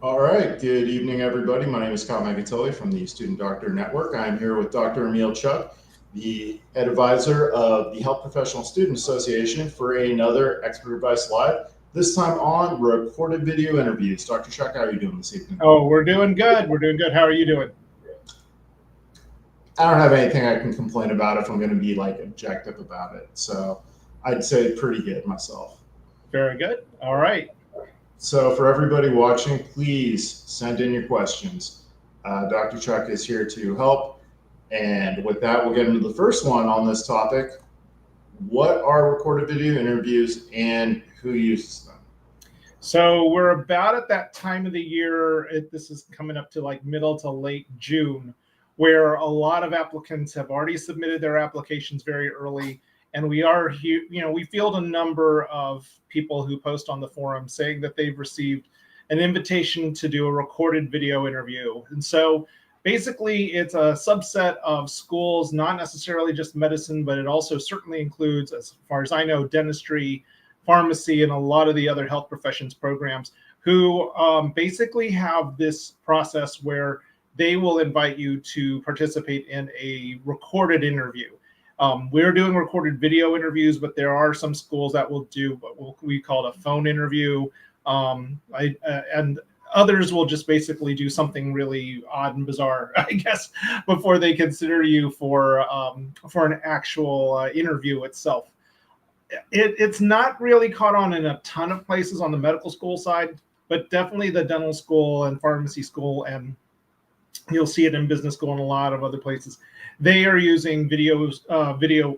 All right, good evening, everybody. My name is Kyle Magatoli from the Student Doctor Network. I'm here with Dr. Emil Chuck, the head advisor of the Health Professional Student Association, for another Expert Advice Live, this time on recorded video interviews. Dr. Chuck, how are you doing this evening? Oh, we're doing good. We're doing good. How are you doing? I don't have anything I can complain about if I'm going to be like objective about it. So I'd say pretty good myself. Very good. All right. So for everybody watching, please send in your questions. Dr. Chuck is here to help. And with that, we'll get into the first one on this topic. What are recorded video interviews and who uses them? So we're about at that time of the year. This is coming up to like middle to late June, where a lot of applicants have already submitted their applications very early. And we field a number of people who post on the forum saying that they've received an invitation to do a recorded video interview. And so basically, it's a subset of schools, not necessarily just medicine, but it also certainly includes, as far as I know, dentistry, pharmacy, and a lot of the other health professions programs who basically have this process where they will invite you to participate in a recorded interview. We're doing recorded video interviews, but there are some schools that will do what we call a phone interview. And others will just basically do something really odd and bizarre, I guess, before they consider you for an actual interview itself. It's not really caught on in a ton of places on the medical school side, but definitely the dental school and pharmacy school, and you'll see it in business school and a lot of other places. They are using video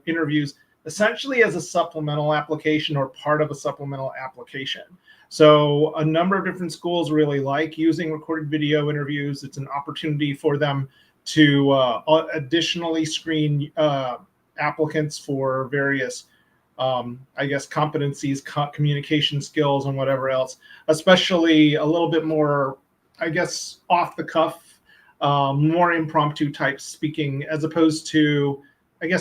interviews essentially as a supplemental application or part of a supplemental application. So a number of different schools really like using recorded video interviews. It's an opportunity for them to additionally screen applicants for various competencies, communication skills, and whatever else, especially a little bit more, off the cuff, more impromptu type speaking, as opposed to,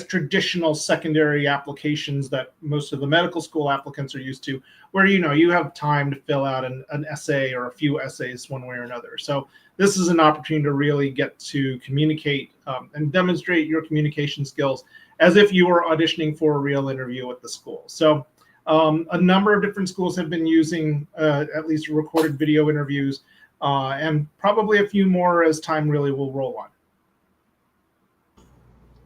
traditional secondary applications that most of the medical school applicants are used to, where, you have time to fill out an essay or a few essays one way or another. So this is an opportunity to really get to communicate and demonstrate your communication skills as if you were auditioning for a real interview at the school. So a number of different schools have been using at least recorded video interviews, and probably a few more as time really will roll on.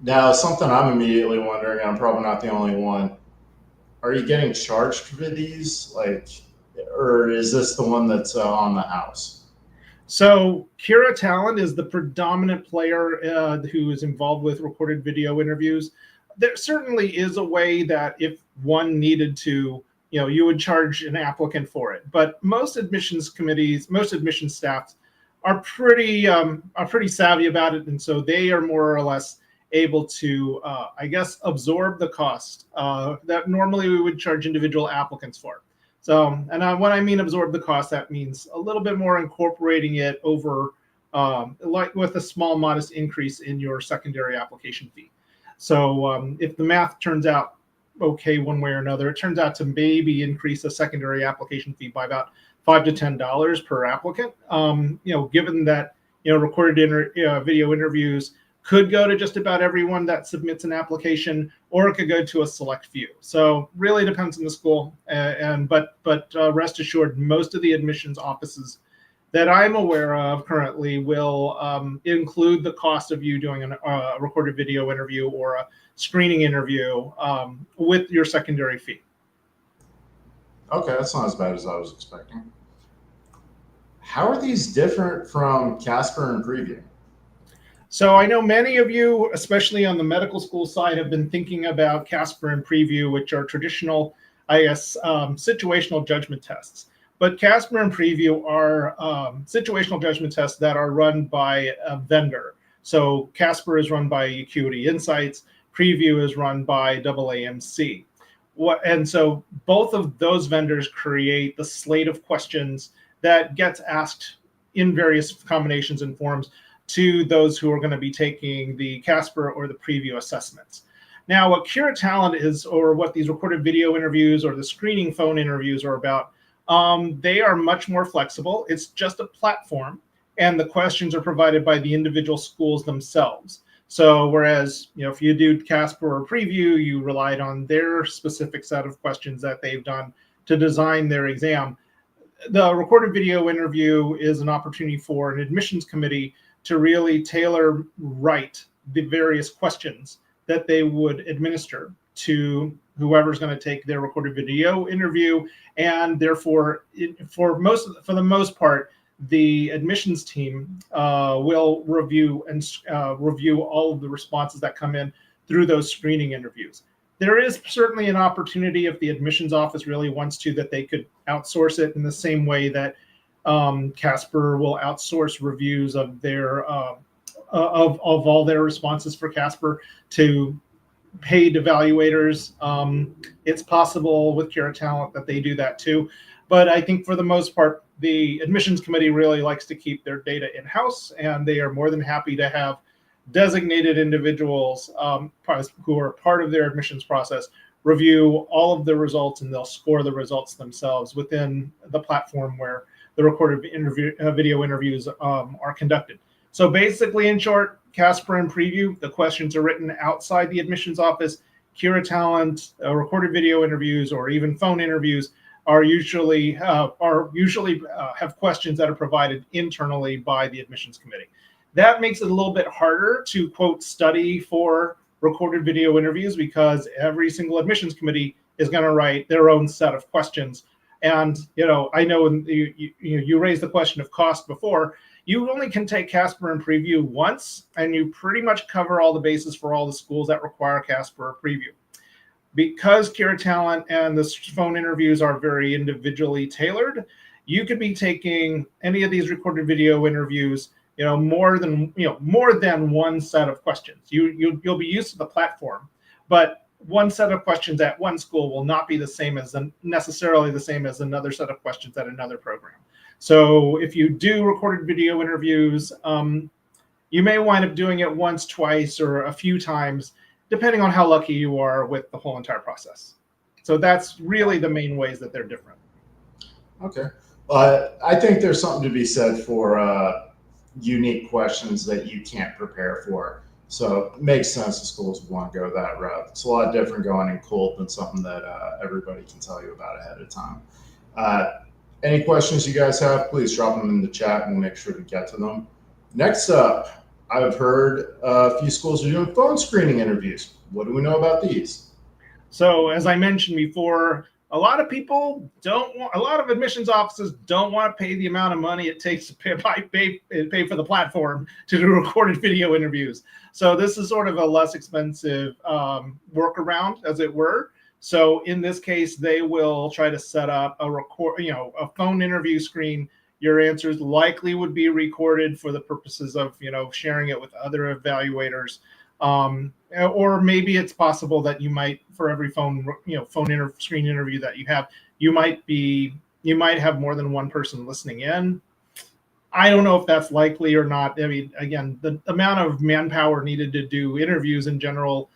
Now, something I'm immediately wondering, and I'm probably not the only one, are you getting charged for these? Or is this the one that's on the house? So Kira Talent is the predominant player who is involved with recorded video interviews. There certainly is a way that if one needed to, you would charge an applicant for it. But most admissions committees, most admissions staffs are pretty savvy about it, and so they are more or less able to, absorb the cost that normally we would charge individual applicants for. So, and when I mean absorb the cost, that means a little bit more incorporating it over, like with a small modest increase in your secondary application fee. So if the math turns out okay one way or another, it turns out to maybe increase a secondary application fee by about $5 to $10 per applicant. Given that recorded video interviews could go to just about everyone that submits an application, or it could go to a select few. So really depends on the school. But rest assured, most of the admissions offices that I'm aware of currently will include the cost of you doing a recorded video interview or a screening interview with your secondary fee. Okay, that's not as bad as I was expecting. How are these different from Casper and Preview? So I know many of you, especially on the medical school side, have been thinking about Casper and Preview, which are traditional, situational judgment tests. But Casper and Preview are situational judgment tests that are run by a vendor. So Casper is run by Acuity Insights. Preview is run by AAMC. And so both of those vendors create the slate of questions that gets asked in various combinations and forms to those who are going to be taking the Casper or the Preview assessments. Now, what Kira Talent is, or what these recorded video interviews or the screening phone interviews are about, They are much more flexible. It's just a platform, and the questions are provided by the individual schools themselves. So whereas, if you do Casper or Preview, you relied on their specific set of questions that they've done to design their exam. The recorded video interview is an opportunity for an admissions committee to really tailor write the various questions that they would administer to whoever's going to take their recorded video interview, and therefore, for the most part, the admissions team will review all of the responses that come in through those screening interviews. There is certainly an opportunity, if the admissions office really wants to, that they could outsource it in the same way that Casper will outsource reviews of their of all their responses for Casper to paid evaluators. It's possible with Cura Talent that they do that too, but I think for the most part, the admissions committee really likes to keep their data in-house, and they are more than happy to have designated individuals who are part of their admissions process review all of the results, and they'll score the results themselves within the platform where the recorded video interviews are conducted. So basically, in short, Casper and Preview, the questions are written outside the admissions office. Cura Talent, recorded video interviews, or even phone interviews are usually have questions that are provided internally by the admissions committee. That makes it a little bit harder to, quote, study for recorded video interviews, because every single admissions committee is going to write their own set of questions. And, I know you raised the question of cost before. You only can take Casper and Preview once, and you pretty much cover all the bases for all the schools that require Casper or Preview. Because Cura Talent and the phone interviews are very individually tailored, you could be taking any of these recorded video interviews, more than one set of questions. You'll be used to the platform, but one set of questions at one school will not be necessarily the same as another set of questions at another program. So if you do recorded video interviews, you may wind up doing it once, twice, or a few times, depending on how lucky you are with the whole entire process. So that's really the main ways that they're different. Okay. I think there's something to be said for unique questions that you can't prepare for. So it makes sense the schools want to go that route. It's a lot different going in cold than something that everybody can tell you about ahead of time. Any questions you guys have, please drop them in the chat and we'll make sure to get to them. Next up, I've heard a few schools are doing phone screening interviews. What do we know about these? So as I mentioned before, a lot of admissions offices don't want to pay the amount of money it takes to pay for the platform to do recorded video interviews. So this is sort of a less expensive workaround, as it were. So in this case, they will try to set up a phone interview screen. Your answers likely would be recorded for the purposes of, sharing it with other evaluators. Or maybe it's possible that you might, for every screen interview that you have, you might have more than one person listening in. I don't know if that's likely or not. I mean, again, the amount of manpower needed to do interviews in general,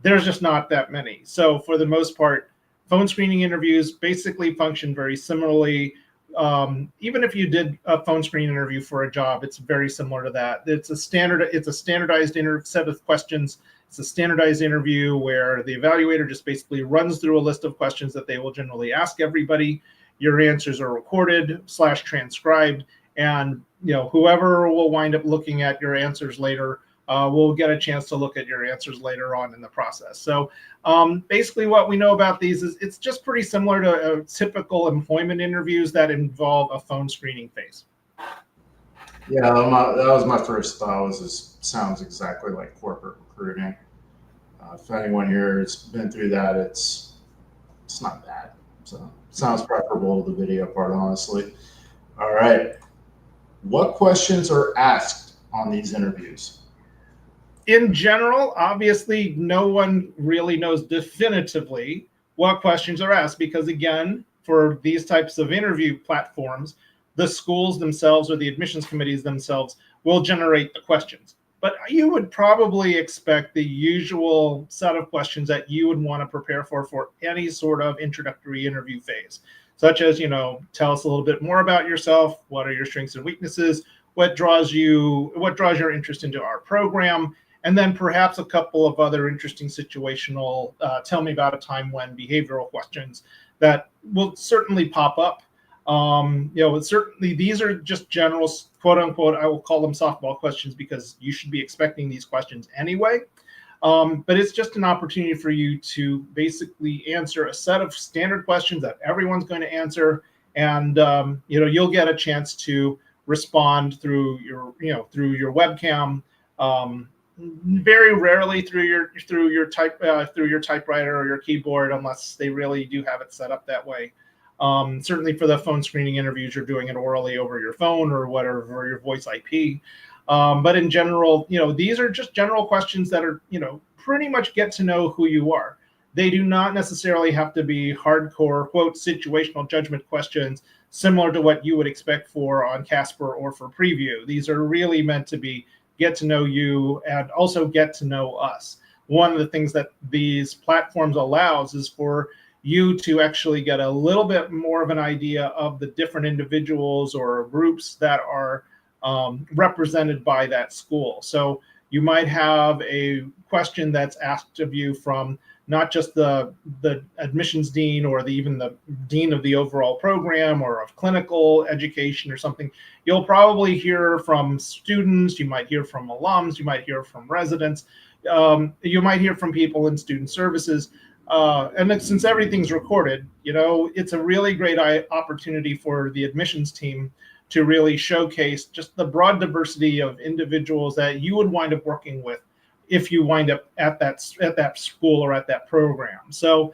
there's just not that many. So for the most part, phone screening interviews basically function very similarly. Even if you did a phone screen interview for a job, it's very similar to that. It's a standardized set of questions. It's a standardized interview where the evaluator just basically runs through a list of questions that they will generally ask everybody. Your answers are recorded / transcribed, and whoever will wind up looking at your answers later will get a chance to look at your answers later on in the process. So basically what we know about these is it's just pretty similar to typical employment interviews that involve a phone screening phase. Yeah, that was my first thought. This sounds exactly like corporate recruiting. If anyone here has been through that, it's not bad. So sounds preferable to the video part, honestly. All right. What questions are asked on these interviews? In general, obviously, no one really knows definitively what questions are asked because, again, for these types of interview platforms, the schools themselves or the admissions committees themselves will generate the questions. But you would probably expect the usual set of questions that you would want to prepare for any sort of introductory interview phase. such as, tell us a little bit more about yourself. What are your strengths and weaknesses? What draws your interest into our program? And then perhaps a couple of other interesting situational, tell me about a time when behavioral questions that will certainly pop up. Certainly these are just general, quote unquote, I will call them softball questions because you should be expecting these questions anyway. But it's just an opportunity for you to basically answer a set of standard questions that everyone's going to answer. And, you'll get a chance to respond through your webcam, very rarely through your typewriter or your keyboard, unless they really do have it set up that way. Certainly for the phone screening interviews, you're doing it orally over your phone or whatever, or your voice IP. But in general, these are just general questions that are, pretty much get to know who you are. They do not necessarily have to be hardcore, quote, situational judgment questions similar to what you would expect for on Casper or for Preview. These are really meant to be get to know you and also get to know us. One of the things that these platforms allows is for you to actually get a little bit more of an idea of the different individuals or groups that are represented by that school. So you might have a question that's asked of you from not just the admissions dean or even the dean of the overall program or of clinical education or something. You'll probably hear from students, you might hear from alums, you might hear from residents, you might hear from people in student services. And since everything's recorded, it's a really great opportunity for the admissions team to really showcase just the broad diversity of individuals that you would wind up working with if you wind up at that school or at that program. So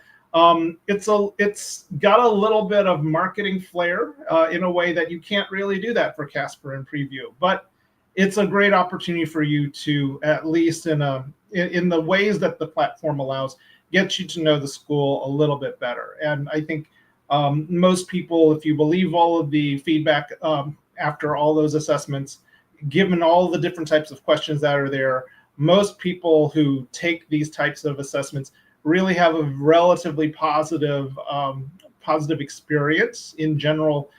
it's got a little bit of marketing flair in a way that you can't really do that for Casper and Preview, but it's a great opportunity for you to, at least in the ways that the platform allows, get you to know the school a little bit better. And I think most people, if you believe all of the feedback after all those assessments, given all the different types of questions that are there, most people who take these types of assessments really have a relatively positive experience in general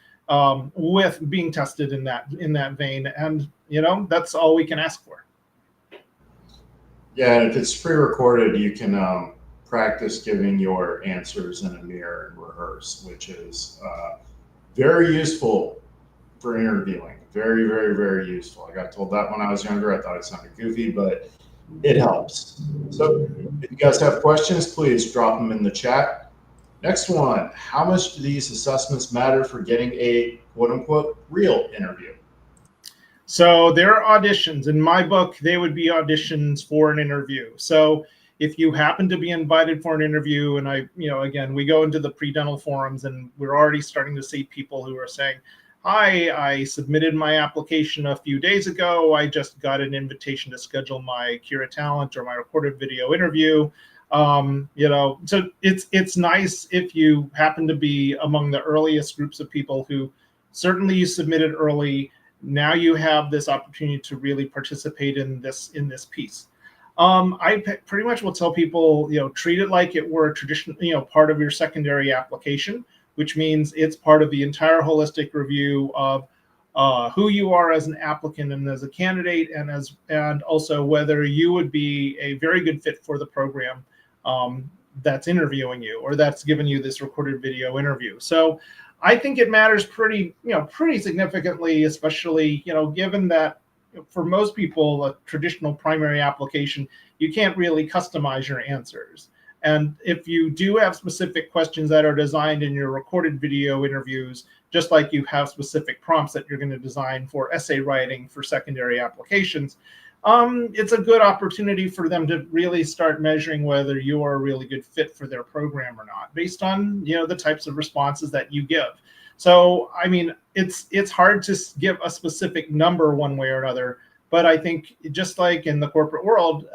with being tested in that vein. And that's all we can ask for. Yeah, and if it's pre-recorded, you can practice giving your answers in a mirror and rehearse, which is very useful for interviewing. Very, very, very useful. I got told that when I was younger. I thought it sounded goofy, but it helps. So if you guys have questions, please drop them in the chat. Next one, how much do these assessments matter for getting a quote unquote real interview? So they're auditions. In my book, they would be auditions for an interview. So if you happen to be invited for an interview, and again, we go into the pre-dental forums and we're already starting to see people who are saying, hi, I submitted my application a few days ago. I just got an invitation to schedule my Kira Talent or my recorded video interview. So it's nice if you happen to be among the earliest groups of people who certainly you submitted early. Now you have this opportunity to really participate in this piece. I pretty much will tell people, treat it like it were a traditional, part of your secondary application, which means it's part of the entire holistic review of who you are as an applicant and as a candidate, and also whether you would be a very good fit for the program that's interviewing you or that's given you this recorded video interview. So I think it matters pretty significantly, especially, given that for most people, a traditional primary application, you can't really customize your answers. And if you do have specific questions that are designed in your recorded video interviews, just like you have specific prompts that you're going to design for essay writing for secondary applications, it's a good opportunity for them to really start measuring whether you are a really good fit for their program or not, based on the types of responses that you give. So, I mean, it's hard to give a specific number one way or another, but I think just like in the corporate world,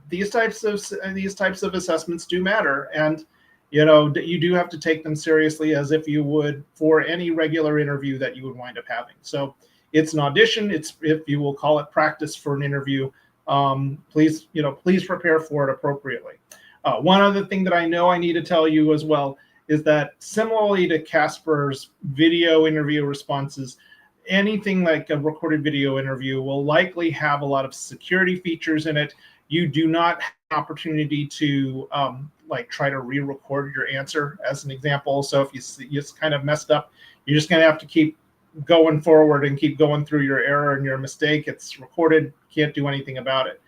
these types of assessments do matter, and you do have to take them seriously as if you would for any regular interview that you would wind up having. So it's an audition. It's, if you will call it, practice for an interview. Please prepare for it appropriately. One other thing that I know I need to tell you as well is that similarly to Casper's video interview responses, anything like a recorded video interview will likely have a lot of security features in it. You do not have an opportunity to like try to re-record your answer, as an example. So if you just kind of messed up, you're just going to have to keep going forward and keep going through your error and your mistake. It's recorded, can't do anything about it.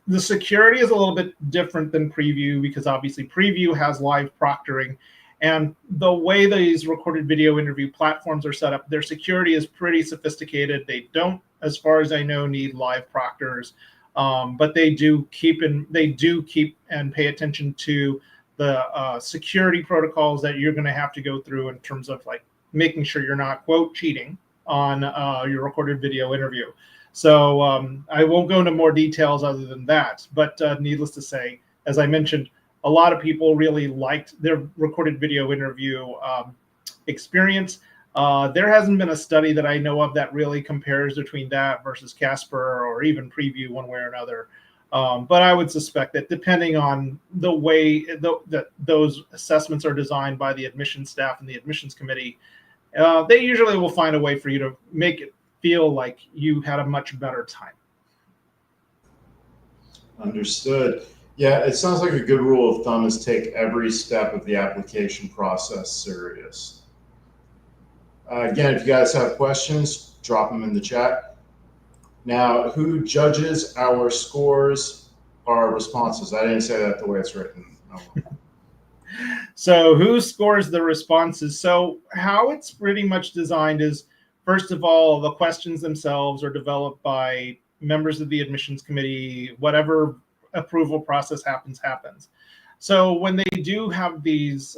The security is a little bit different than Preview, because obviously Preview has live proctoring, and the way these recorded video interview platforms are set up, their security is pretty sophisticated. They don't, as far as I know, need live proctors, but they do keep and pay attention to the security protocols that you're going to have to go through in terms of like making sure you're not, quote, cheating on your recorded video interview. So I won't go into more details other than that, but needless to say, as I mentioned, a lot of people really liked their recorded video interview experience. There hasn't been a study that I know of that really compares between that versus Casper or even Preview one way or another. But I would suspect that depending on the way that those assessments are designed by the admissions staff and the admissions committee, they usually will find a way for you to make it feel like you had a much better time. Understood. Yeah, it sounds like a good rule of thumb is take every step of the application process serious. Again, if you guys have questions, drop them in the chat. Now, who judges our scores, our responses? I didn't say that the way it's written. Oh. So who scores the responses? So how it's pretty much designed is, first of all, the questions themselves are developed by members of the admissions committee. Whatever approval process happens. So when they do have these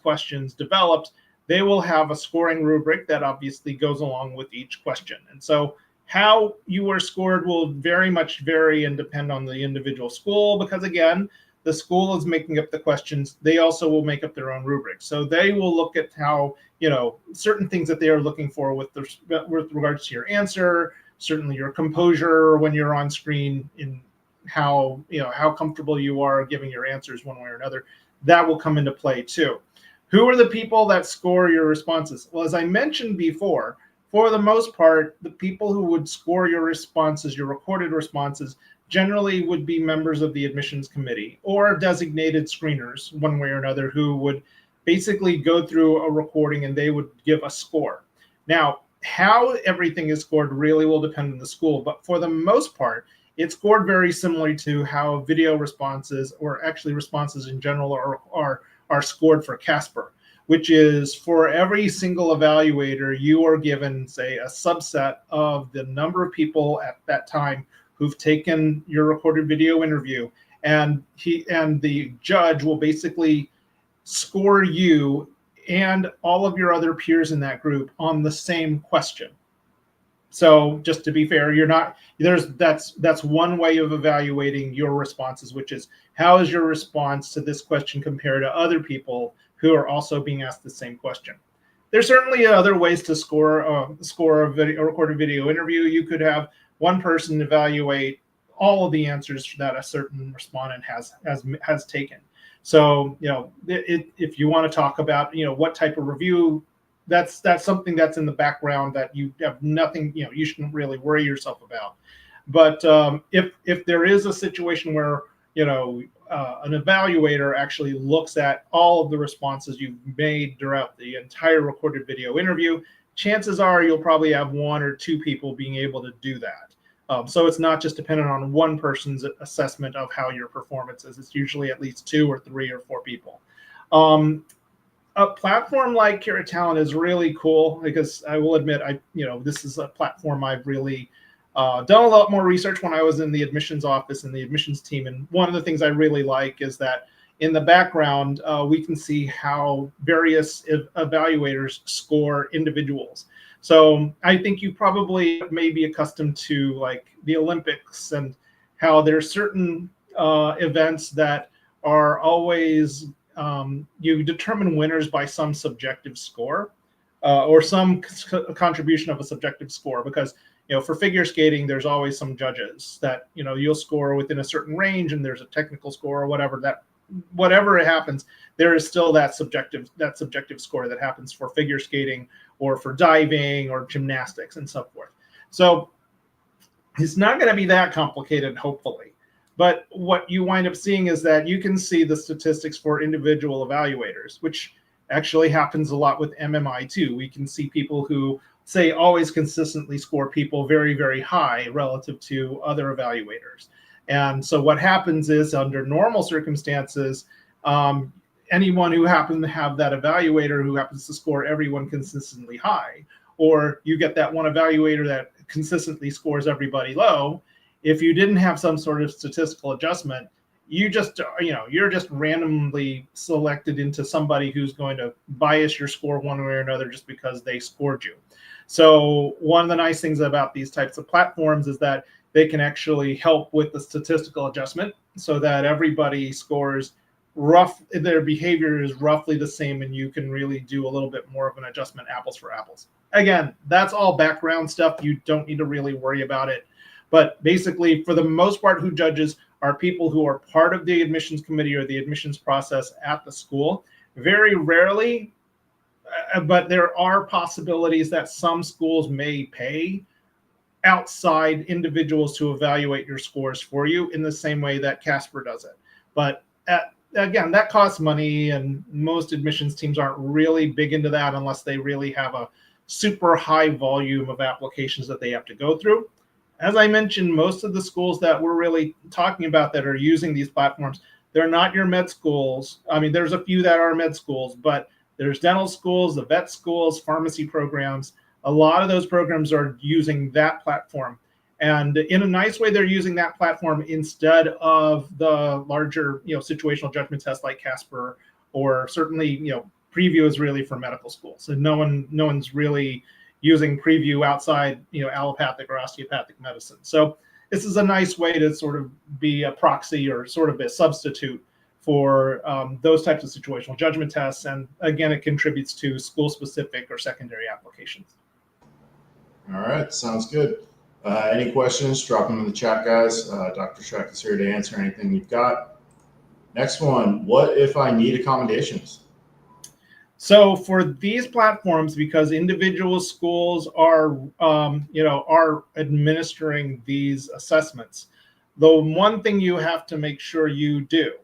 questions developed, they will have a scoring rubric that obviously goes along with each question. And so how you are scored will very much vary and depend on the individual school, because again, the school is making up the questions. They also will make up their own rubric. So they will look at how, certain things that they are looking for with regards to your answer, certainly your composure when you're on screen, in how comfortable you are giving your answers one way or another. That will come into play too. Who are the people that score your responses? Well, as I mentioned before, for the most part, the people who would score your responses, your recorded responses, generally would be members of the admissions committee or designated screeners one way or another, who would basically go through a recording and they would give a score. Now, how everything is scored really will depend on the school, but for the most part, it's scored very similarly to how video responses, or actually responses in general, are scored for Casper, which is for every single evaluator, you are given, say, a subset of the number of people at that time who've taken your recorded video interview, and the judge will basically score you and all of your other peers in that group on the same question. So just to be fair, that's one way of evaluating your responses, which is how is your response to this question compared to other people who are also being asked the same question. There's certainly other ways to score a recorded video interview. You could have one person evaluate all of the answers that a certain respondent has taken. So if you want to talk about what type of review, that's something that's in the background that you have nothing, you shouldn't really worry yourself about. But if there is a situation where an evaluator actually looks at all of the responses you've made throughout the entire recorded video interview, chances are you'll probably have one or two people being able to do that. So it's not just dependent on one person's assessment of how your performance is. It's usually at least 2 or 3 or 4 people. A platform like Carat Talent is really cool, because I will admit, this is a platform I've really done a lot more research when I was in the admissions office and the admissions team. And one of the things I really like is that in the background, we can see how various evaluators score individuals. So I think you probably may be accustomed to like the Olympics and how there's certain events that are always, you determine winners by some subjective score or some contribution of a subjective score, because for figure skating, there's always some judges that you'll score within a certain range, and there's a technical score or whatever that whatever it happens, there is still that subjective score that happens for figure skating or for diving or gymnastics and so forth. So it's not going to be that complicated, hopefully. But what you wind up seeing is that you can see the statistics for individual evaluators, which actually happens a lot with MMI too. We can see people who say always consistently score people very, very high relative to other evaluators. And so what happens is, under normal circumstances, anyone who happens to have that evaluator who happens to score everyone consistently high, or you get that one evaluator that consistently scores everybody low, if you didn't have some sort of statistical adjustment, you're just randomly selected into somebody who's going to bias your score one way or another just because they scored you. So one of the nice things about these types of platforms is that they can actually help with the statistical adjustment so that everybody scores their behavior is roughly the same, and you can really do a little bit more of an adjustment apples for apples. Again, that's all background stuff. You don't need to really worry about it. But basically, for the most part, who judges are people who are part of the admissions committee or the admissions process at the school. Very rarely, but there are possibilities that some schools may pay outside individuals to evaluate your scores for you in the same way that Casper does it. But again, that costs money, and most admissions teams aren't really big into that unless they really have a super high volume of applications that they have to go through. As I mentioned, most of the schools that we're really talking about that are using these platforms, they're not your med schools. I mean, there's a few that are med schools, but there's dental schools, the vet schools, pharmacy programs. A lot of those programs are using that platform. And in a nice way, they're using that platform instead of the larger, situational judgment tests like Casper, or certainly, Preview is really for medical schools. And no one's really using Preview outside, allopathic or osteopathic medicine. So this is a nice way to sort of be a proxy or sort of a substitute for those types of situational judgment tests. And again, it contributes to school-specific or secondary applications. All right, sounds good. Any questions, drop them in the chat, guys. Dr. Schreck is here to answer anything you've got. Next one, what if I need accommodations? So for these platforms, because individual schools are administering these assessments, the one thing you have to make sure you do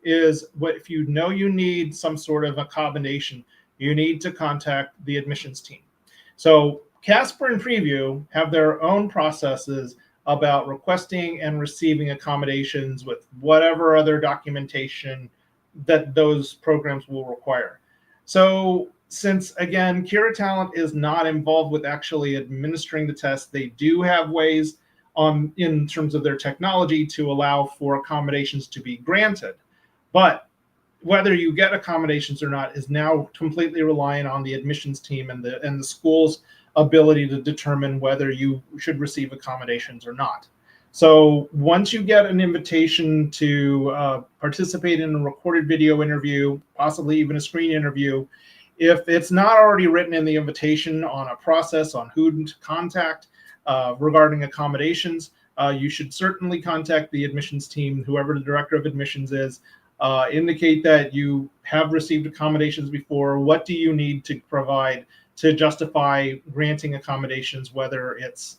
is, if you know you need some sort of accommodation, you need to contact the admissions team. So Casper and Preview have their own processes about requesting and receiving accommodations with whatever other documentation that those programs will require. So since, again, Kira Talent is not involved with actually administering the test, they do have ways in terms of their technology to allow for accommodations to be granted. But whether you get accommodations or not is now completely reliant on the admissions team and the school's ability to determine whether you should receive accommodations or not. So once you get an invitation to participate in a recorded video interview, possibly even a screen interview, if it's not already written in the invitation on a process on who to contact regarding accommodations, you should certainly contact the admissions team, whoever the director of admissions is. Indicate that you have received accommodations before. What do you need to provide to justify granting accommodations, whether it's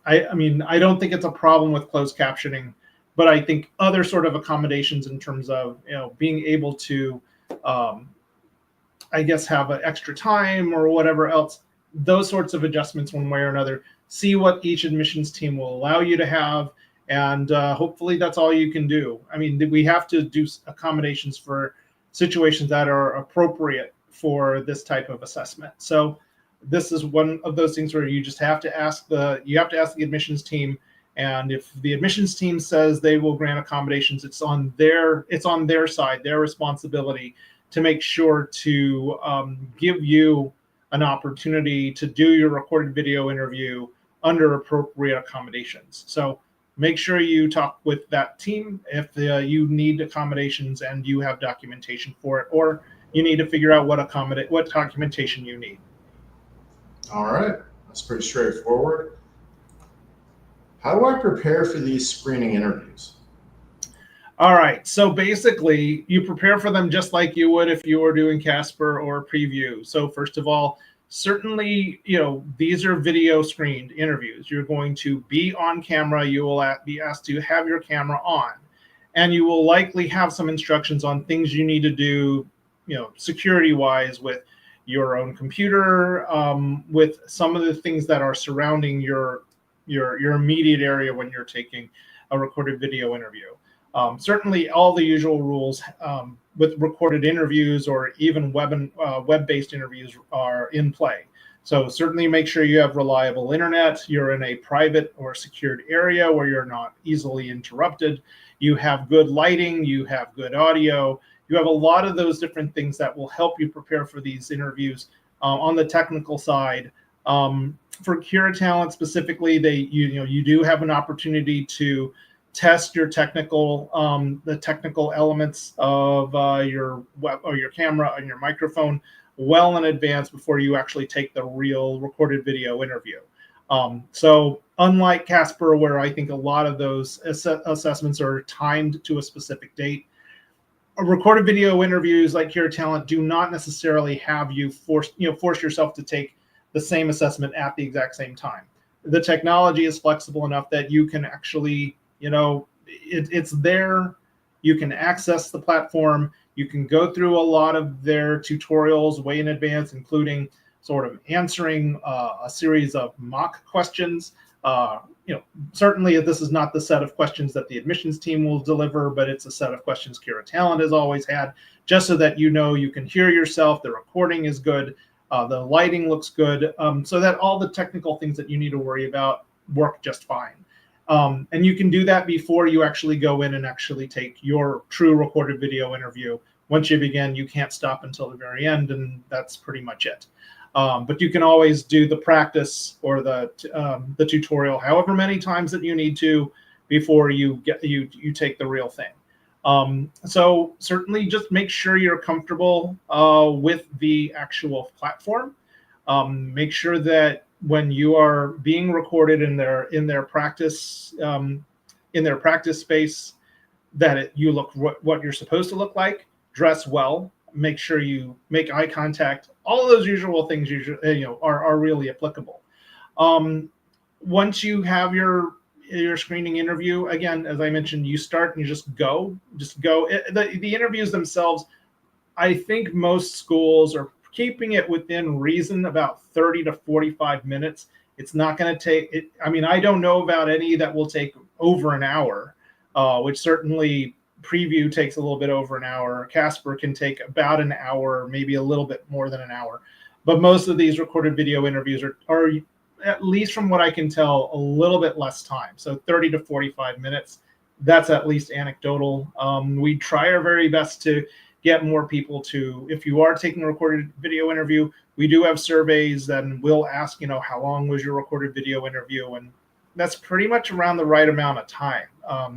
I don't think it's a problem with closed captioning, but I think other sort of accommodations in terms of being able to have an extra time or whatever else, those sorts of adjustments one way or another. See what each admissions team will allow you to have, and hopefully that's all you can do. I mean, we have to do accommodations for situations that are appropriate for this type of assessment. So this is one of those things where you just have to ask the admissions team, and if the admissions team says they will grant accommodations, it's on their side, their responsibility to make sure to give you an opportunity to do your recorded video interview under appropriate accommodations. So make sure you talk with that team if you need accommodations and you have documentation for it, or you need to figure out what documentation you need. All right, that's pretty straightforward. How do I prepare for these screening interviews? All right. So basically, you prepare for them just like you would if you were doing Casper or Preview. So first of all, certainly, these are video screened interviews. You're going to be on camera. You will be asked to have your camera on, and you will likely have some instructions on things you need to do, security wise with your own computer, with some of the things that are surrounding your immediate area when you're taking a recorded video interview. Certainly, all the usual rules with recorded interviews or even web-based interviews are in play. So certainly make sure you have reliable internet, you're in a private or secured area where you're not easily interrupted, you have good lighting, you have good audio, you have a lot of those different things that will help you prepare for these interviews on the technical side. For Cura Talent specifically, you do have an opportunity to test your the technical elements of your web or your camera and your microphone well in advance before you actually take the real recorded video interview. So unlike Casper, where I think a lot of those assessments are timed to a specific date, recorded video interviews like Cura Talent do not necessarily have you force yourself to take the same assessment at the exact same time. The technology is flexible enough that you can actually, it's there. You can access the platform. You can go through a lot of their tutorials way in advance, including sort of answering a series of mock questions. Certainly this is not the set of questions that the admissions team will deliver, but it's a set of questions Cura Talent has always had, just so that you can hear yourself, the recording is good, the lighting looks good, so that all the technical things that you need to worry about work just fine. And you can do that before you actually go in and actually take your true recorded video interview. Once you begin, you can't stop until the very end, and that's pretty much it. But you can always do the practice or the tutorial however many times that you need to before you take the real thing. So certainly just make sure you're comfortable with the actual platform. Make sure that when you are being recorded in their practice space, that you look what you're supposed to look like, dress well, make sure you make eye contact. All of those usual things are really applicable. Once you have your screening interview, again, as I mentioned, you start and you just go. The interviews themselves, I think most schools are keeping it within reason, about 30 to 45 minutes. It's not going to take it. I mean, I don't know about any that will take over an hour, which certainly Preview takes a little bit over an hour. Casper can take about an hour, maybe a little bit more than an hour. But most of these recorded video interviews are, at least from what I can tell, a little bit less time. So 30 to 45 minutes. That's at least anecdotal. We try our very best to get more people to, if you are taking a recorded video interview, we do have surveys that will ask, how long was your recorded video interview? And that's pretty much around the right amount of time,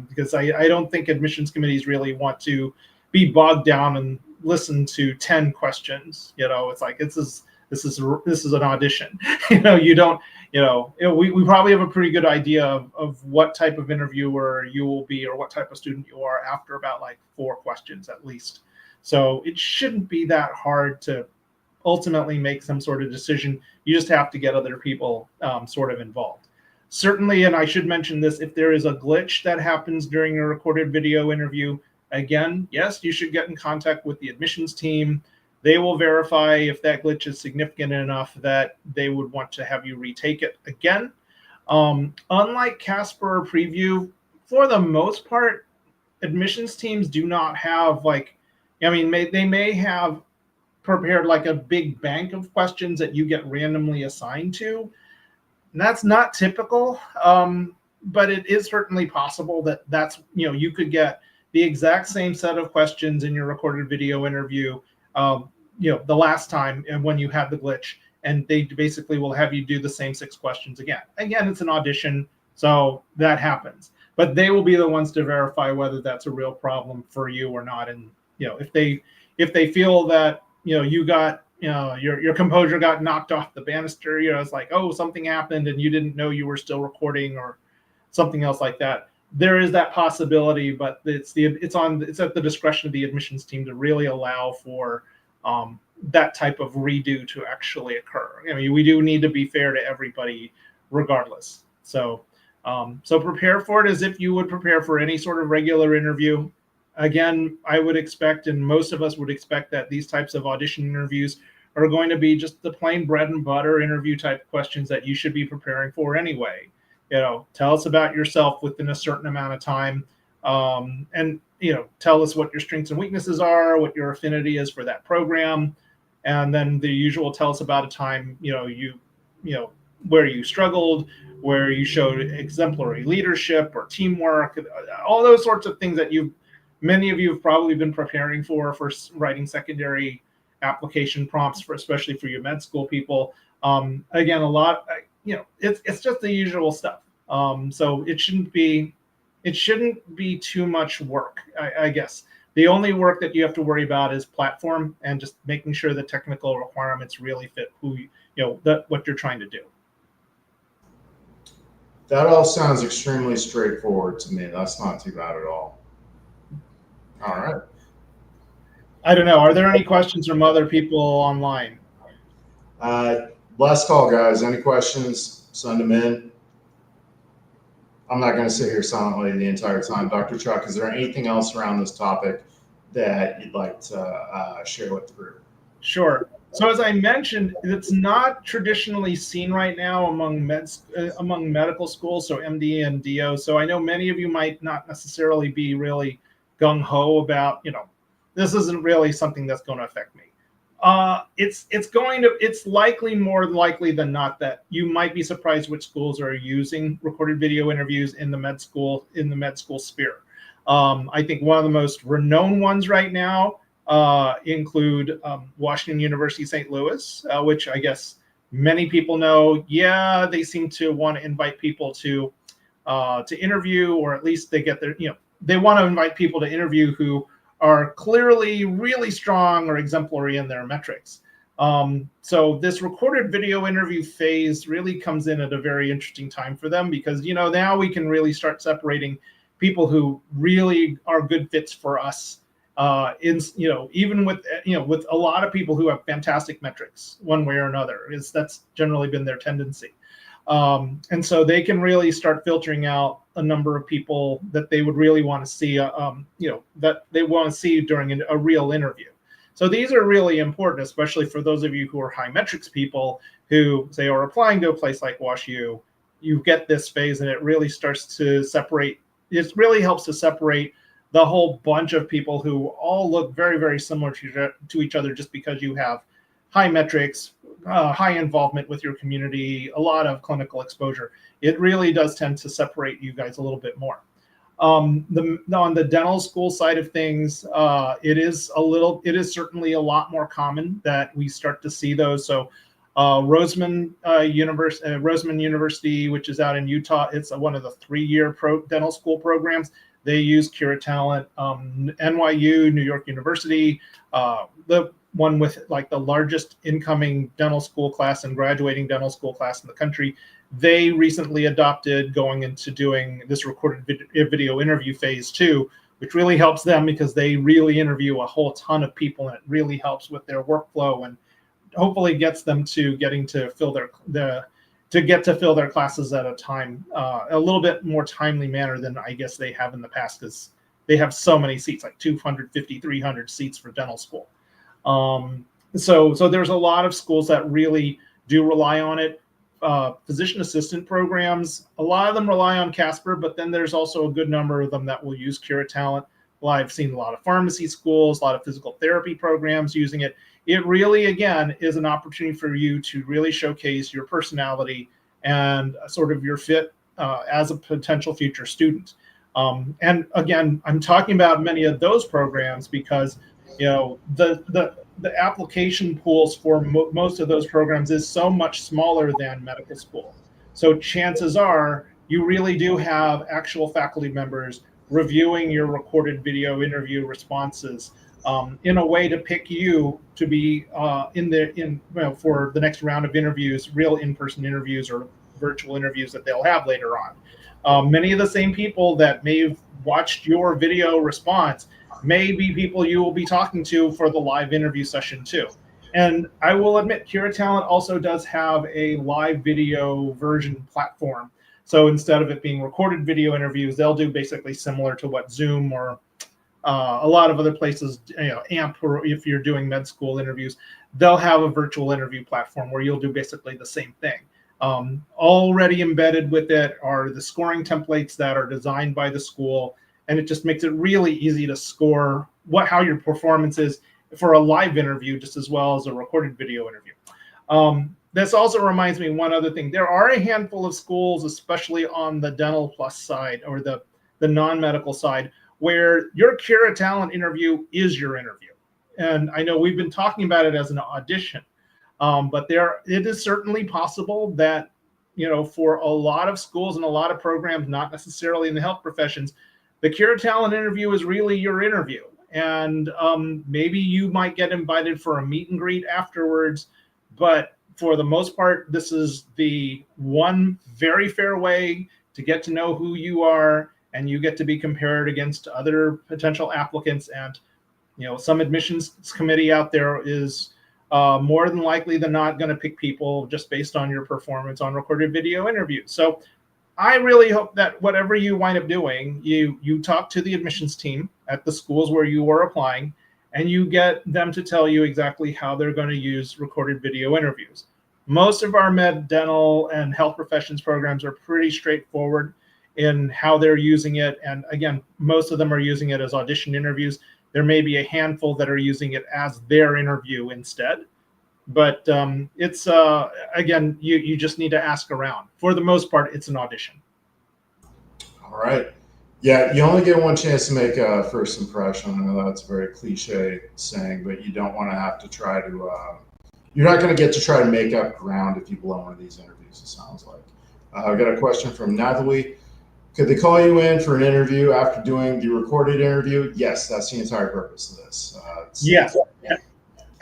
because I don't think admissions committees really want to be bogged down and listen to 10 questions. It's like, this is an audition. You don't, we probably have a pretty good idea of what type of interviewer you will be or what type of student you are after about like 4 questions at least. So it shouldn't be that hard to ultimately make some sort of decision. You just have to get other people sort of involved. Certainly, and I should mention this, if there is a glitch that happens during a recorded video interview, again, yes, you should get in contact with the admissions team. They will verify if that glitch is significant enough that they would want to have you retake it again. Unlike Casper or Preview, for the most part, admissions teams do not have they may have prepared like a big bank of questions that you get randomly assigned to. And that's not typical, but it is certainly possible that's you could get the exact same set of questions in your recorded video interview, the last time and when you had the glitch, and they basically will have you do the same 6 questions again. Again, it's an audition, so that happens. But they will be the ones to verify whether that's a real problem for you or not. And if they feel that you got your composure got knocked off the banister, it's like, oh, something happened and you didn't know you were still recording or something else like that, there is that possibility, but it's at the discretion of the admissions team to really allow for that type of redo to actually occur. I mean, we do need to be fair to everybody regardless. So prepare for it as if you would prepare for any sort of regular interview. Again, I would expect, and most of us would expect, that these types of audition interviews are going to be just the plain bread and butter interview type questions that you should be preparing for anyway. Tell us about yourself within a certain amount of time, and tell us what your strengths and weaknesses are, what your affinity is for that program, and then the usual, tell us about a time where you struggled, where you showed exemplary leadership or teamwork, all those sorts of things that many of you have probably been preparing for writing secondary application prompts, especially for your med school people. Again, a lot, it's just the usual stuff. So it shouldn't be too much work, I guess. The only work that you have to worry about is platform and just making sure the technical requirements really fit what you're trying to do. That all sounds extremely straightforward to me. That's not too bad at all. All right. I don't know. Are there any questions from other people online? Last call, guys. Any questions? Send them in. I'm not going to sit here silently the entire time. Dr. Chuck, is there anything else around this topic that you'd like to share with the group? Sure. So as I mentioned, it's not traditionally seen right now among medical schools, so MD and DO. So I know many of you might not necessarily be really gung-ho about, this isn't really something that's going to affect me. It's likely, more likely than not, that you might be surprised which schools are using recorded video interviews in the med school sphere. I think one of the most renowned ones right now include Washington University St. Louis, which I guess many people know. Yeah, they seem to want to invite people to interview, or at least they get they want to invite people to interview who are clearly really strong or exemplary in their metrics. So this recorded video interview phase really comes in at a very interesting time for them, because now we can really start separating people who really are good fits for us. Even with a lot of people who have fantastic metrics one way or another, that's generally been their tendency. And so they can really start filtering out a number of people that they would really want to see, that they want to see during a real interview. So these are really important, especially for those of you who are high metrics people who, say, are applying to a place like WashU. You get this phase, and it really starts to separate. It really helps to separate the whole bunch of people who all look very, very similar to each other, just because you have high metrics, high involvement with your community, a lot of clinical exposure. It really does tend to separate you guys a little bit more. On the dental school side of things, it is certainly a lot more common that we start to see those. So Roseman University, which is out in Utah, it's one of the 3-year dental school programs. They use CuraTalent. NYU, New York University, the one with like the largest incoming dental school class and graduating dental school class in the country, they recently adopted going into doing this recorded video interview phase 2, which really helps them because they really interview a whole ton of people, and it really helps with their workflow and hopefully gets them to fill their classes at a time, a little bit more timely manner than I guess they have in the past, because they have so many seats, like 250, 300 seats for dental school. So there's a lot of schools that really do rely on it. Physician assistant programs, a lot of them rely on Casper, but then there's also a good number of them that will use CuraTalent. Well, I've seen a lot of pharmacy schools, a lot of physical therapy programs using it. It really, again, is an opportunity for you to really showcase your personality and sort of your fit as a potential future student. And again, I'm talking about many of those programs because the application pools for most of those programs is so much smaller than medical school. So chances are you really do have actual faculty members reviewing your recorded video interview responses in a way to pick you to be for the next round of interviews, real in-person interviews or virtual interviews that they'll have later on. Many of the same people that may have watched your video response may be people you will be talking to for the live interview session too. And I will admit, Cura Talent also does have a live video version platform. So instead of it being recorded video interviews, they'll do basically similar to what Zoom or a lot of other places, AMP, or if you're doing med school interviews, they'll have a virtual interview platform where you'll do basically the same thing. Already embedded with it are the scoring templates that are designed by the school, and it just makes it really easy to score how your performance is for a live interview just as well as a recorded video interview. This also reminds me one other thing. There are a handful of schools, especially on the Dental Plus side or the non-medical side, where your Cura Talent interview is your interview. And I know we've been talking about it as an audition, but it is certainly possible that, for a lot of schools and a lot of programs, not necessarily in the health professions, the Cura Talent interview is really your interview. And maybe you might get invited for a meet and greet afterwards, but for the most part, this is the one very fair way to get to know who you are, and you get to be compared against other potential applicants. And some admissions committee out there is more than likely than not going to pick people just based on your performance on recorded video interviews. So I really hope that whatever you wind up doing, you talk to the admissions team at the schools where you are applying, and you get them to tell you exactly how they're going to use recorded video interviews. Most of our med, dental, and health professions programs are pretty straightforward in how they're using it. And again, most of them are using it as audition interviews. There may be a handful that are using it as their interview instead. But it's, again, you just need to ask around. For the most part, it's an audition. All right. Yeah, you only get one chance to make a first impression. I know that's a very cliche saying, but you don't want to have to try to, you're not going to get to try to make up ground if you blow one of these interviews, it sounds like. I've got a question from Natalie. Could they call you in for an interview after doing the recorded interview? Yes, that's the entire purpose of this. Yes.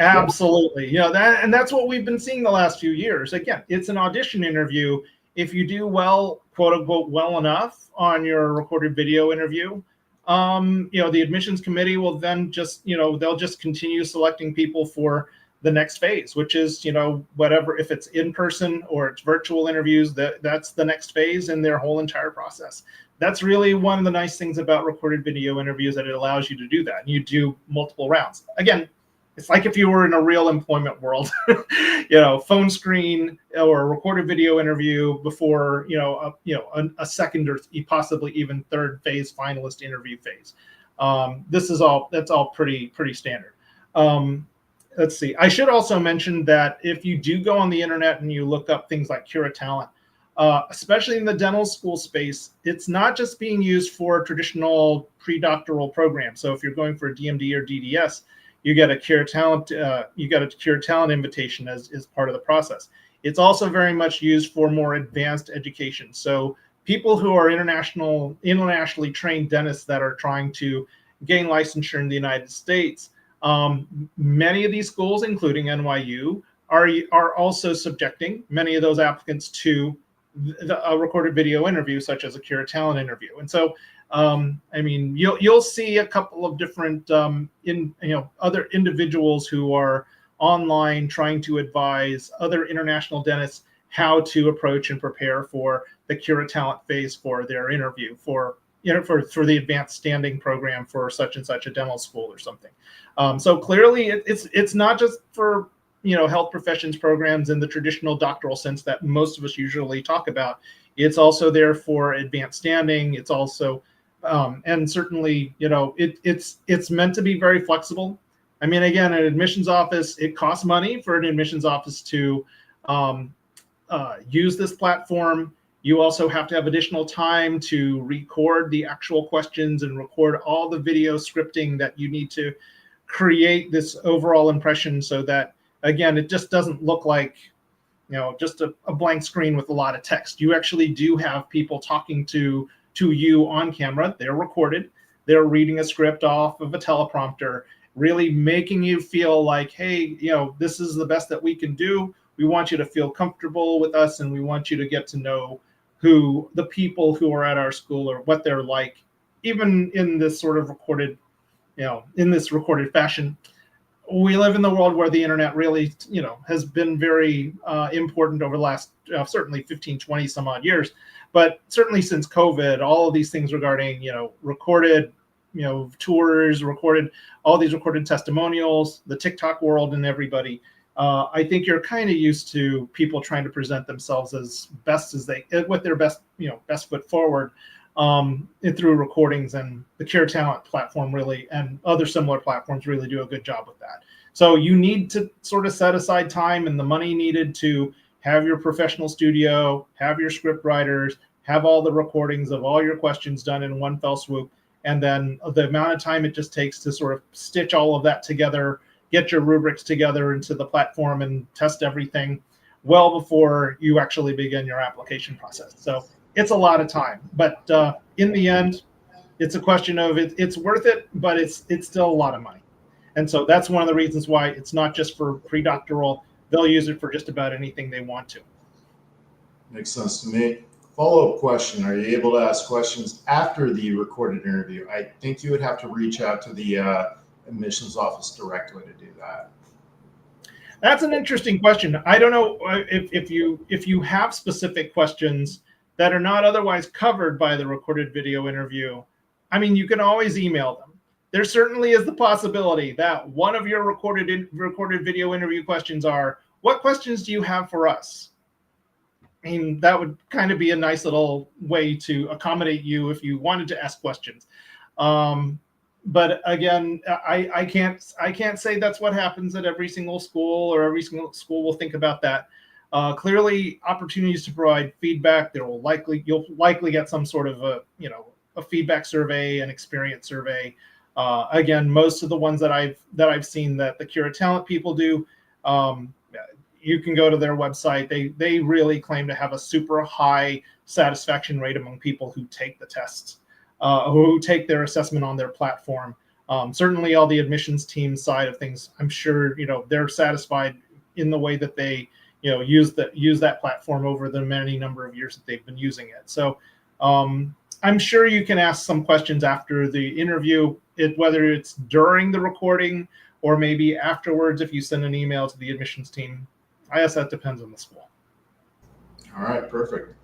Absolutely. That's what we've been seeing the last few years. Again, it's an audition interview. If you do well, quote unquote, well enough on your recorded video interview, the admissions committee will then just, they'll just continue selecting people for the next phase, which is, whatever, if it's in person or it's virtual interviews, that's the next phase in their whole entire process. That's really one of the nice things about recorded video interviews, that it allows you to do that. And you do multiple rounds. Again, it's like if you were in a real employment world, phone screen or a recorded video interview before, a second or possibly even third phase finalist interview phase. That's all pretty standard. Let's see. I should also mention that if you do go on the internet and you look up things like Cura Talent, especially in the dental school space, it's not just being used for traditional pre-doctoral programs. So if you're going for a DMD or DDS, you get a Cura Talent, invitation as part of the process. It's also very much used for more advanced education. So people who are internationally trained dentists that are trying to gain licensure in the United States, many of these schools, including NYU, are also subjecting many of those applicants to a recorded video interview, such as a Cura Talent interview. And so, you'll see a couple of different other individuals who are online trying to advise other international dentists how to approach and prepare for the Cura Talent phase for their interview for the advanced standing program for such and such a dental school or something. So clearly, it's not just for health professions programs in the traditional doctoral sense that most of us usually talk about. It's also there for advanced standing. It's also and certainly, it's meant to be very flexible. I mean, again, an admissions office, it costs money for an admissions office to use this platform. You also have to have additional time to record the actual questions and record all the video scripting that you need to create this overall impression, so that, again, it just doesn't look like, just a blank screen with a lot of text. You actually do have people talking to you on camera. They're recorded. They're reading a script off of a teleprompter, really making you feel like, hey, this is the best that we can do. We want you to feel comfortable with us, and we want you to get to know the people who are at our school or what they're like, even in this sort of recorded, in this recorded fashion. We live in the world where the internet really, has been very important over the last certainly 15, 20 some odd years. But certainly since COVID, all of these things regarding, recorded, tours, all these recorded testimonials, the TikTok world and everybody, I think you're kind of used to people trying to present themselves as best as with their best, best foot forward through recordings, and the Cure Talent platform really, and other similar platforms really do a good job with that. So you need to sort of set aside time and the money needed to have your professional studio, have your script writers, have all the recordings of all your questions done in one fell swoop. And then the amount of time it just takes to sort of stitch all of that together, get your rubrics together into the platform and test everything well before you actually begin your application process. So it's a lot of time, but in the end, it's a question of it's worth it, but it's still a lot of money. And so that's one of the reasons why it's not just for pre-doctoral. They'll use it for just about anything they want to. Makes sense to me. Follow-up question. Are you able to ask questions after the recorded interview? I think you would have to reach out to the admissions office directly to do that. That's an interesting question. I don't know if you have specific questions that are not otherwise covered by the recorded video interview. I mean, you can always email them. There certainly is the possibility that one of your recorded video interview questions are, what questions do you have for us? I mean, that would kind of be a nice little way to accommodate you if you wanted to ask questions. But again, I can't say that's what happens at every single school, or every single school will think about that. Clearly, opportunities to provide feedback. You'll likely get some sort of a feedback survey, an experience survey. Again, most of the ones that I've seen that the Cure Talent people do, you can go to their website. They really claim to have a super high satisfaction rate among people who take the tests, who take their assessment on their platform. Certainly, all the admissions team side of things, I'm sure they're satisfied in the way that they use that platform over the many number of years that they've been using it. So I'm sure you can ask some questions after the interview, whether it's during the recording or maybe afterwards if you send an email to the admissions team. I guess that depends on the school. All right, perfect.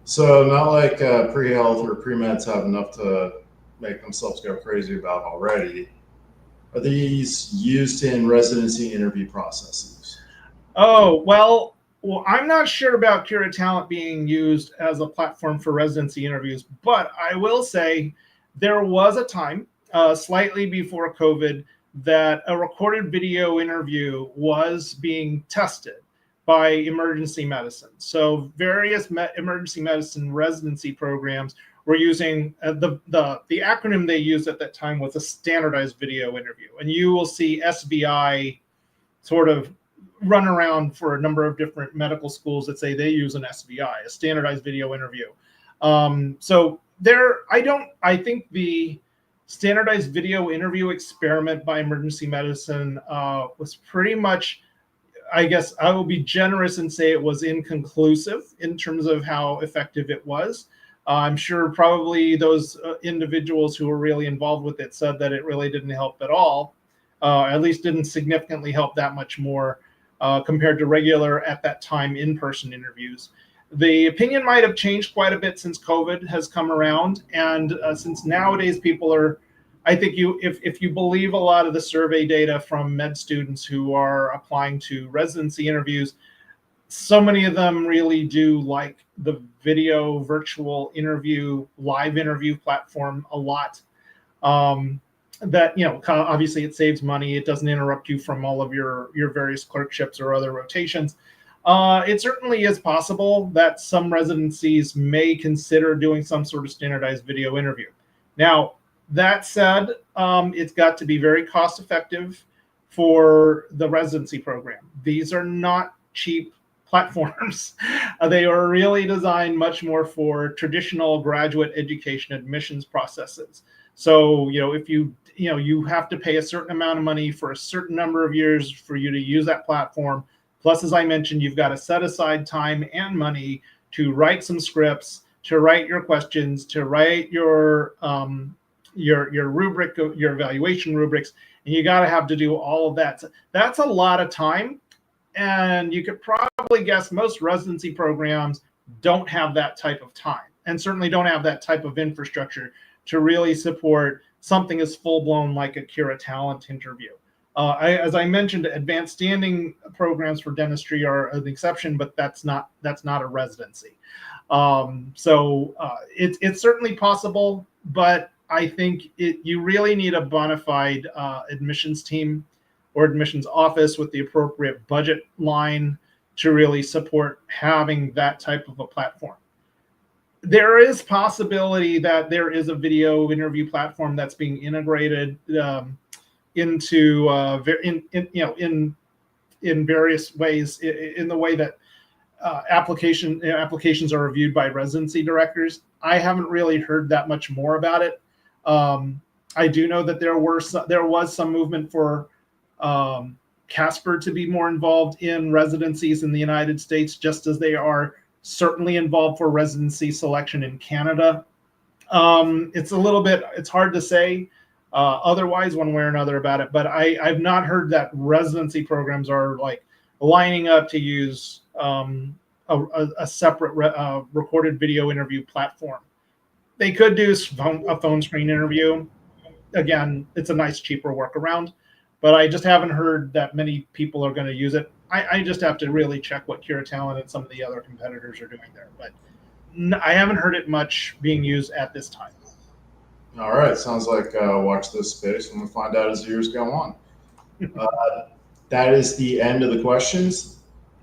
So not like pre-health or pre-meds have enough to make themselves go crazy about already. Are these used in residency interview processes? Oh, well, I'm not sure about Cure Talent being used as a platform for residency interviews, but I will say there was a time, slightly before COVID, that a recorded video interview was being tested by emergency medicine. So various emergency medicine residency programs were using the acronym they used at that time was a standardized video interview. And you will see SVI sort of run around for a number of different medical schools that say they use an SVI, a standardized video interview. So I think the standardized video interview experiment by emergency medicine was pretty much, I guess I will be generous and say it was inconclusive in terms of how effective it was. I'm sure probably those individuals who were really involved with it said that it really didn't help at all, at least didn't significantly help that much more compared to regular, at that time, in-person interviews. The opinion might have changed quite a bit since COVID has come around. And since nowadays people are, I think if you believe a lot of the survey data from med students who are applying to residency interviews, so many of them really do like the video virtual interview, live interview platform a lot. That, obviously it saves money. It doesn't interrupt you from all of your various clerkships or other rotations. It certainly is possible that some residencies may consider doing some sort of standardized video interview. Now, that said, it's got to be very cost effective for the residency program. These are not cheap platforms. They are really designed much more for traditional graduate education admissions processes. So, if you have to pay a certain amount of money for a certain number of years for you to use that platform. Plus, as I mentioned, you've got to set aside time and money to write some scripts, to write your questions, to write your rubric, your evaluation rubrics, and you got to have to do all of that. So that's a lot of time, and you could probably guess most residency programs don't have that type of time, and certainly don't have that type of infrastructure to really support something as full-blown like a Cura Talent interview. As I mentioned, advanced standing programs for dentistry are an exception, but that's not a residency. It's certainly possible, but I think you really need a bona fide admissions team or admissions office with the appropriate budget line to really support having that type of a platform. There is possibility that there is a video interview platform that's being integrated into in various ways, in the way that applications are reviewed by residency directors. I haven't really heard that much more about it. I do know that there was some movement for Casper to be more involved in residencies in the United States, just as they are certainly involved for residency selection in Canada. It's hard to say otherwise one way or another about it, but I've not heard that residency programs are like lining up to use a separate recorded video interview platform. They could do a phone screen interview. Again, it's a nice, cheaper workaround, but I just haven't heard that many people are going to use it. I just have to really check what Cura Talent and some of the other competitors are doing there, but I haven't heard it much being used at this time. All right, sounds like watch this space, and we'll find out as the years go on. That is the end of the questions.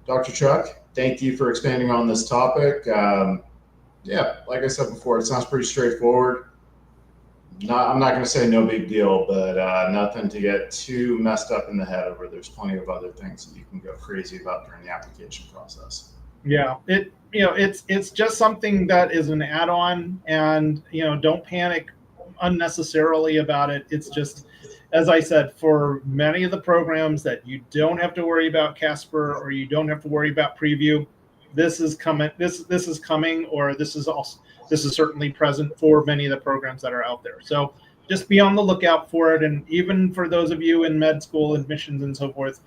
Dr. Chuck, thank you for expanding on this topic. Yeah, like I said before, it sounds pretty straightforward. I'm not going to say no big deal, but nothing to get too messed up in the head over. There's plenty of other things that you can go crazy about during the application process. Yeah, it's just something that is an add-on, and don't panic unnecessarily about it. It's just, as I said, for many of the programs that you don't have to worry about Casper, or you don't have to worry about Preview, this is coming. This is coming, or this is certainly present for many of the programs that are out there. So just be on the lookout for it. And even for those of you in med school admissions and so forth,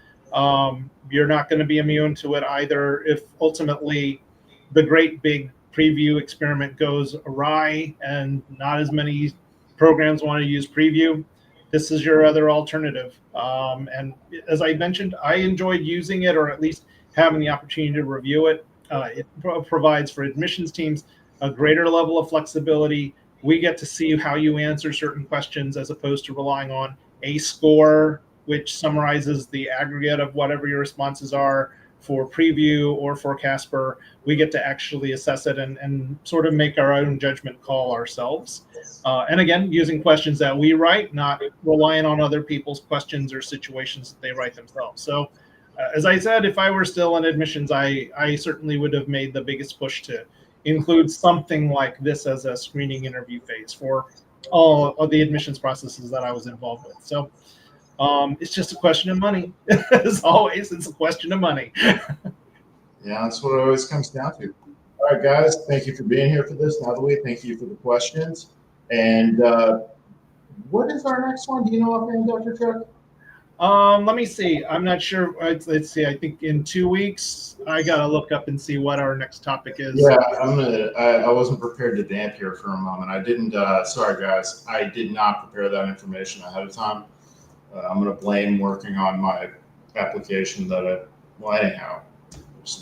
you're not going to be immune to it either. If ultimately the great big Preview experiment goes awry and not as many programs want to use Preview, this is your other alternative. And as I mentioned, I enjoyed using it, or at least having the opportunity to review it. It provides for admissions teams a greater level of flexibility. We get to see how you answer certain questions as opposed to relying on a score, which summarizes the aggregate of whatever your responses are for Preview or for Casper. We get to actually assess it and sort of make our own judgment call ourselves. And again, using questions that we write, not relying on other people's questions or situations that they write themselves. So as I said, if I were still in admissions, I certainly would have made the biggest push to include something like this as a screening interview phase for all of the admissions processes that I was involved with. So it's just a question of money. As always, it's a question of money. Yeah, that's what it always comes down to. All right, guys, thank you for being here for this. Nathalie, thank you for the questions. And what is our next one? Do you know offhand, Dr. Chuck? Let me see. I'm not sure. Let's see. I think in 2 weeks, I gotta look up and see what our next topic is. Yeah, I wasn't prepared to damp here for a moment. I didn't. Sorry, guys. I did not prepare that information ahead of time. I'm gonna blame working on my application anyhow.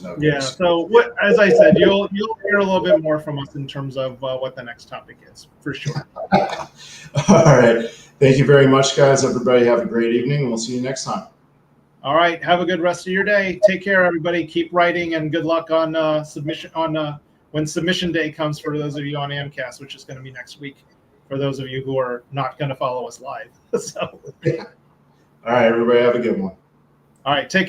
No yeah. So as I said, you'll hear a little bit more from us in terms of what the next topic is, for sure. All right. Thank you very much, guys. Everybody have a great evening, and we'll see you next time. All right. Have a good rest of your day. Take care, everybody. Keep writing, and good luck on submission when submission day comes for those of you on AMCAS, which is going to be next week, for those of you who are not going to follow us live. So. All right, everybody have a good one. All right. Take care.